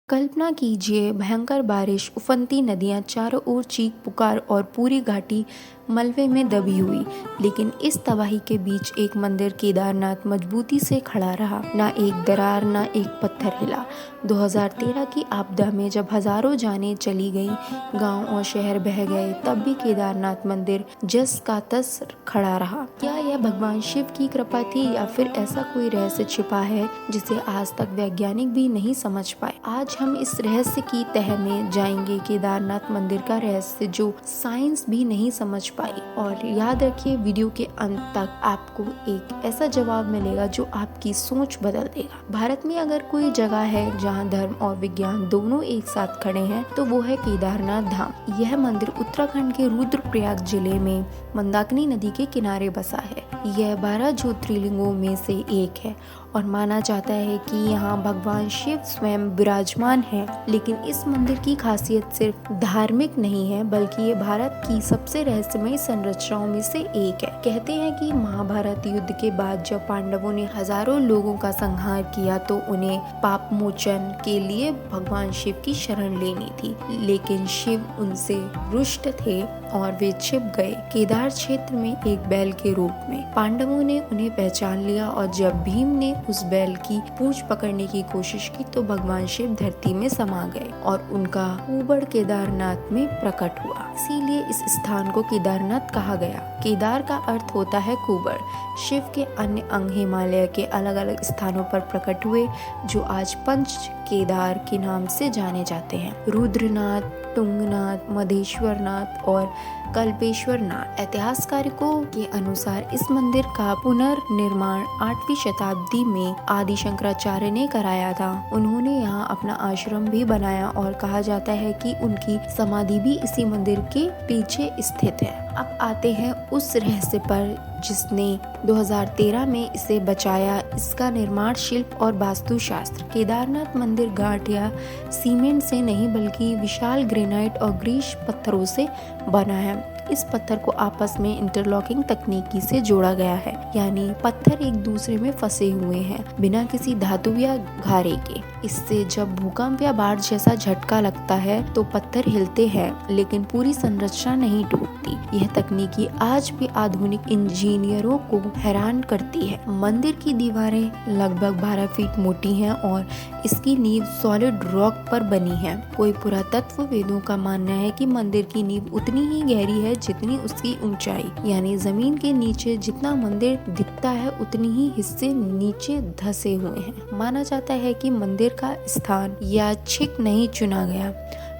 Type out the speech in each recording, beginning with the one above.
कल्पना कीजिए भयंकर बारिश, उफनती नदियां, चारों ओर चीख पुकार और पूरी घाटी मलबे में दबी हुई। लेकिन इस तबाही के बीच एक मंदिर केदारनाथ मजबूती से खड़ा रहा। ना एक दरार, ना एक पत्थर हिला। 2013 की आपदा में जब हजारों जानें चली गईं, गांव और शहर बह गए, तब भी केदारनाथ मंदिर जस का तस खड़ा रहा। क्या यह भगवान शिव की कृपा थी या फिर ऐसा कोई रहस्य छिपा है जिसे आज तक वैज्ञानिक भी नहीं समझ पाए? आज हम इस रहस्य की तह में जाएंगे, केदारनाथ मंदिर का रहस्य जो साइंस भी नहीं समझ पाई। और याद रखिए, वीडियो के अंत तक आपको एक ऐसा जवाब मिलेगा जो आपकी सोच बदल देगा। भारत में अगर कोई जगह है जहां धर्म और विज्ञान दोनों एक साथ खड़े हैं तो वो है केदारनाथ धाम। यह मंदिर उत्तराखंड के रुद्रप्रयाग जिले में मंदाकिनी नदी के किनारे बसा है। यह 12 ज्योतिर्लिंगों में से एक है और माना जाता है कि यहाँ भगवान शिव स्वयं विराजमान है। लेकिन इस मंदिर की खासियत सिर्फ धार्मिक नहीं है, बल्कि ये भारत की सबसे रहस्यमय संरचनाओं में से एक है। कहते हैं कि महाभारत युद्ध के बाद जब पांडवों ने हजारों लोगों का संहार किया तो उन्हें पाप मोचन के लिए भगवान शिव की शरण लेनी थी, लेकिन शिव उनसे रुष्ट थे और वे छिप गए केदार क्षेत्र में एक बैल के रूप में। पांडवों ने उन्हें पहचान लिया और जब भीम ने उस बैल की पूंछ पकड़ने की कोशिश की तो भगवान शिव धरती में समा गए और उनका कुबड़ केदारनाथ में प्रकट हुआ। इसीलिए इस स्थान को केदारनाथ कहा गया। केदार का अर्थ होता है कुबड़। शिव के अन्य अंग हिमालय के अलग अलग स्थानों पर प्रकट हुए जो आज पंच केदार के नाम से जाने जाते हैं। रुद्रनाथ, तुंगनाथ, मधेश्वरनाथ और कल्पेश्वरनाथ। इतिहासकारों के अनुसार इस मंदिर का पुनर्निर्माण 8वीं शताब्दी में आदि शंकराचार्य ने कराया था। उन्होंने यहाँ अपना आश्रम भी बनाया और कहा जाता है कि उनकी समाधि भी इसी मंदिर के पीछे स्थित है। अब आते हैं उस रहस्य पर जिसने 2013 में इसे बचाया, इसका निर्माण शिल्प और वास्तुशास्त्र। केदारनाथ मंदिर गांठ या सीमेंट से नहीं बल्कि विशाल ग्रेनाइट और ग्रीस पत्थरों से बना है। इस पत्थर को आपस में इंटरलॉकिंग तकनीकी से जोड़ा गया है, यानी पत्थर एक दूसरे में फंसे हुए हैं बिना किसी धातु या घारे के। इससे जब भूकंप या बाढ़ जैसा झटका लगता है तो पत्थर हिलते हैं, लेकिन पूरी संरचना नहीं टूटती। यह तकनीकी आज भी आधुनिक इंजीनियरों को हैरान करती है। मंदिर की दीवारें लगभग 12 फीट मोटी हैं और इसकी नींव सॉलिड रॉक पर बनी है। कोई पुरातत्वविदों का मानना है कि मंदिर की नींव उतनी ही गहरी है जितनी उसकी ऊंचाई, यानी जमीन के नीचे जितना मंदिर दिखता है उतनी ही हिस्से नीचे धंसे हुए हैं। माना जाता है कि मंदिर का स्थान यादृच्छिक नहीं चुना गया।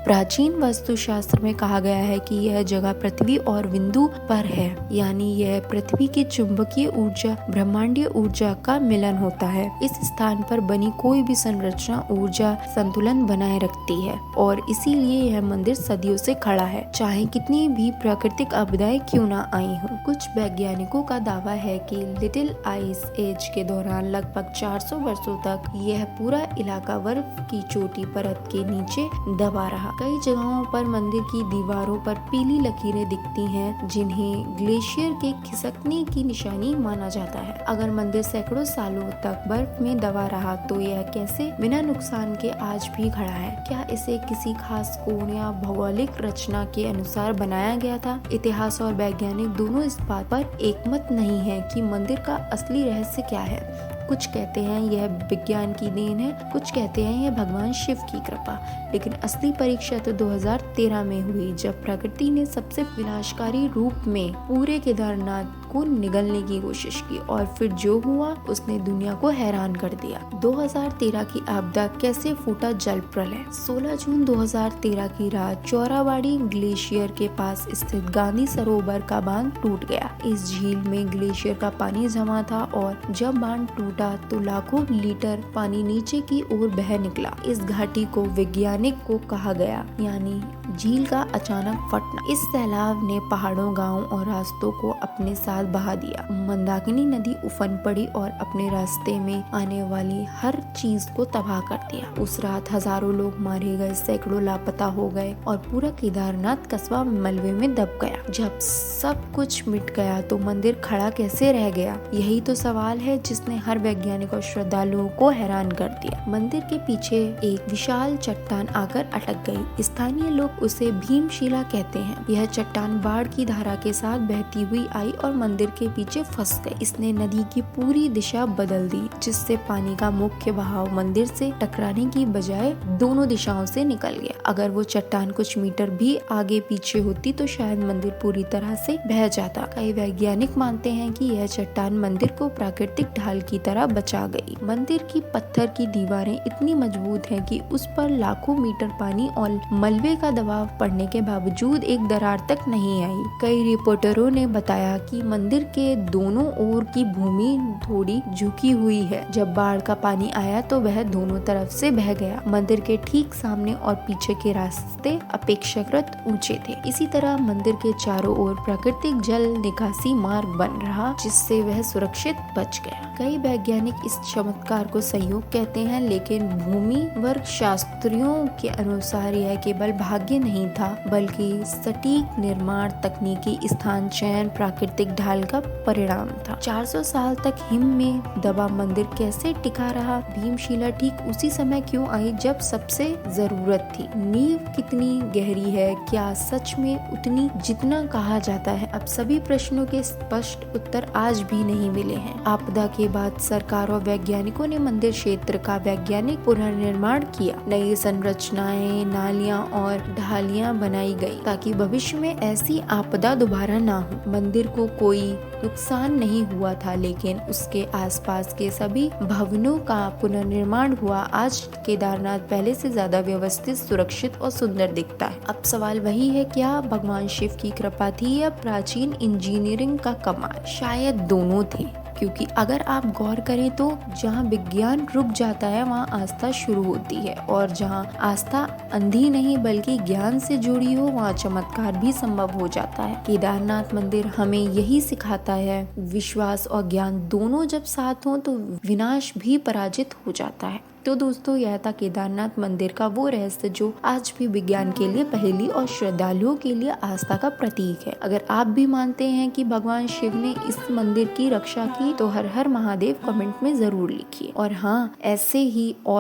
प्राचीन वास्तुशास्त्र में कहा गया है कि यह जगह पृथ्वी और बिंदु पर है, यानी यह पृथ्वी की चुंबकीय ऊर्जा ब्रह्मांडीय ऊर्जा का मिलन होता है। इस स्थान पर बनी कोई भी संरचना ऊर्जा संतुलन बनाए रखती है और इसीलिए यह मंदिर सदियों से खड़ा है, चाहे कितनी भी प्राकृतिक आपदाएं क्यों न आई हों। कुछ वैज्ञानिकों का दावा है कि लिटिल आइस एज के दौरान लगभग 400 वर्षों तक यह पूरा इलाका बर्फ की छोटी परत के नीचे दबा रहा। कई जगहों पर मंदिर की दीवारों पर पीली लकीरें दिखती हैं, जिन्हें ग्लेशियर के खिसकने की निशानी माना जाता है। अगर मंदिर सैकड़ों सालों तक बर्फ में दबा रहा तो यह कैसे बिना नुकसान के आज भी खड़ा है? क्या इसे किसी खास कोण या भौगोलिक रचना के अनुसार बनाया गया था? इतिहास और वैज्ञानिक दोनों इस बात पर एकमत नहीं है कि मंदिर का असली रहस्य क्या है। कुछ कहते हैं यह विज्ञान की देन है, कुछ कहते हैं यह भगवान शिव की कृपा। लेकिन असली परीक्षा तो 2013 में हुई, जब प्रकृति ने सबसे विनाशकारी रूप में पूरे केदारनाथ को निगलने की कोशिश की और फिर जो हुआ उसने दुनिया को हैरान कर दिया। 2013 की आपदा कैसे फूटा जल प्रलय। 16 जून 2013 की रात चौराबाड़ी ग्लेशियर के पास स्थित गांधी सरोवर का बांध टूट गया। इस झील में ग्लेशियर का पानी जमा था और जब बांध टूटा तो लाखों लीटर पानी नीचे की ओर बह निकला। इस घाटी को वैज्ञानिक को कहा गया, यानी झील का अचानक फटना। इस सैलाब ने पहाड़ों, गांवों और रास्तों को अपने साथ बहा दिया। मंदाकिनी नदी उफन पड़ी और अपने रास्ते में आने वाली हर चीज को तबाह कर दिया। उस रात हजारों लोग मारे गए, सैकड़ों लापता हो गए और पूरा केदारनाथ कस्बा मलबे में दब गया। जब सब कुछ मिट गया तो मंदिर खड़ा कैसे रह गया? यही तो सवाल है जिसने हर वैज्ञानिक और श्रद्धालुओं को हैरान कर दिया। मंदिर के पीछे एक विशाल चट्टान आकर अटक गई। स्थानीय लोग उसे भीमशिला कहते हैं। यह चट्टान बाढ़ की धारा के साथ बहती हुई आई और मंदिर के पीछे फंस गई। इसने नदी की पूरी दिशा बदल दी, जिससे पानी का मुख्य बहाव मंदिर से टकराने की बजाय दोनों दिशाओं से निकल गया। अगर वो चट्टान कुछ मीटर भी आगे पीछे होती तो शायद मंदिर पूरी तरह से बह जाता। कई वैज्ञानिक मानते हैं कि यह चट्टान मंदिर को प्राकृतिक ढाल की तरह बचा गई। मंदिर की पत्थर की दीवारें इतनी मजबूत हैं कि उस पर लाखों मीटर पानी और मलबे का दबाव पड़ने के बावजूद एक दरार तक नहीं आई। कई रिपोर्टरों ने बताया कि मंदिर के दोनों ओर की भूमि थोड़ी झुकी हुई है। जब बाढ़ का पानी आया तो वह दोनों तरफ से बह गया। मंदिर के ठीक सामने और पीछे के रास्ते अपेक्षाकृत ऊंचे थे। इसी तरह मंदिर के चारों ओर प्राकृतिक जल निकासी मार्ग बन रहा, जिससे वह सुरक्षित बच गया। कई वैज्ञानिक इस चमत्कार को संयोग कहते हैं, लेकिन भूमि वर्ग शास्त्रियों के अनुसार यह केवल भाग्य नहीं था, बल्कि सटीक निर्माण तकनीकी, स्थान चयन, प्राकृतिक ढाल का परिणाम था। 400 साल तक हिम में दबा मंदिर कैसे टिका रहा? भीमशिला ठीक उसी समय क्यों आई जब सबसे जरूरत थी? नींव कितनी गहरी है? क्या सच में उतनी जितना कहा जाता है? अब सभी प्रश्नों के स्पष्ट उत्तर आज भी नहीं मिले हैं। आपदा के बाद सरकार और वैज्ञानिकों ने मंदिर क्षेत्र का वैज्ञानिक पुनर्निर्माण किया। नई संरचनाएं, नालियां और ढालियां बनाई गई ताकि भविष्य में ऐसी आपदा दोबारा ना हो। मंदिर को कोई नुकसान नहीं हुआ था, लेकिन उसके आसपास के सभी भवनों का पुनर्निर्माण हुआ। आज केदारनाथ पहले से ज्यादा व्यवस्थित, सुरक्षित और सुंदर दिखता है। अब सवाल वही है, क्या भगवान शिव की कृपा थी या प्राचीन इंजीनियरिंग का कमाल? शायद दोनों थे, क्योंकि अगर आप गौर करें तो जहाँ विज्ञान रुक जाता है वहाँ आस्था शुरू होती है, और जहाँ आस्था अंधी नहीं बल्कि ज्ञान से जुड़ी हो वहाँ चमत्कार भी संभव हो जाता है। केदारनाथ मंदिर हमें यही सिखाता है, विश्वास और ज्ञान दोनों जब साथ हों तो विनाश भी पराजित हो जाता है। तो दोस्तों, यह था केदारनाथ मंदिर का वो रहस्य जो आज भी विज्ञान के लिए पहेली और श्रद्धालुओं के लिए आस्था का प्रतीक है। अगर आप भी मानते हैं कि भगवान शिव ने इस मंदिर की रक्षा की तो हर हर महादेव कमेंट में जरूर लिखिए। और हाँ, ऐसे ही और